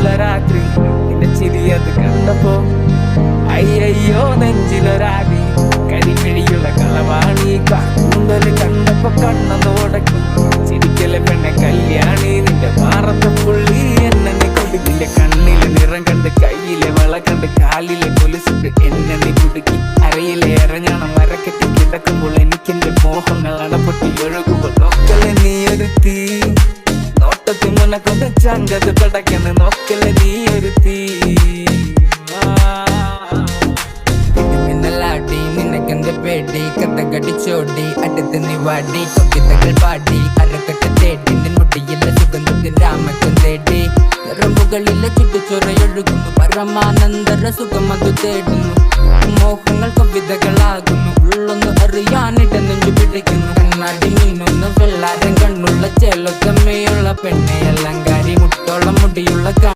മഞ്ഞുള്ള രാത്രി നിന്റെ ചിരിയത് കണ്ടപ്പോ അയ്യോ നെഞ്ചിലൊരാതി കരിമിഴിയുള്ള കളവാണി കൂന്തല് കണ്ടപ്പോ കണ്ണതോടക്കും ചിരിക്കലെ പെണ്ണെ കല്യാണി നിന്റെ മാറത്തെ പുള്ളി എന്നെ കുടി നിന്റെ കണ്ണിലെ നിറം കണ്ട് കയ്യിലെ വള കണ്ട് കാലിലെ കൊലുസിട്ട് എന്നെ നീ കുടുക്കി അരയിലെ എറഞ്ഞാണം മരക്കെട്ടി കിടക്കുമ്പോൾ എനിക്കെന്റെ മോഹങ്ങൾ അടപൊട്ടി ഒഴുകുമ്പോൾ നോക്കലെ നീ ഒരു തീ നോട്ടത്തിൽ മുനക്കൊന്ന് ചങ്കത് പടക്കന്ന് നോക്കലെ നീ ഒരു തീ ലാടി നിനക്കെന്ത് പേടി കഥകടിച്ചോടി അടുത്ത് നീ വാടി കവിതകൾ പാടി അരക്കെട്ട് തേടി നിൻമുടിയിലെ സുഗന്ധത്തിൽ രാമക്കൻ തേടി ഞരമ്പുകളിലെ ചുട്ടുചൊറയൊഴുകുന്നു പരമാനന്ദര സുഖം അത് തേടുന്നു മോഹങ്ങൾ കവിതകളാകുന്നു ഉള്ളൊന്ന് അറിയാനിട നെഞ്ചു പിടിക്കുന്നു കണ്ണാടി മീനൊന്ന് വെള്ളാരം കണ്ണുള്ള ചേലൊത്തമ്മയുള്ള പെണ്ണെ അലങ്കാരി മുട്ടോളം മുടിയുള്ള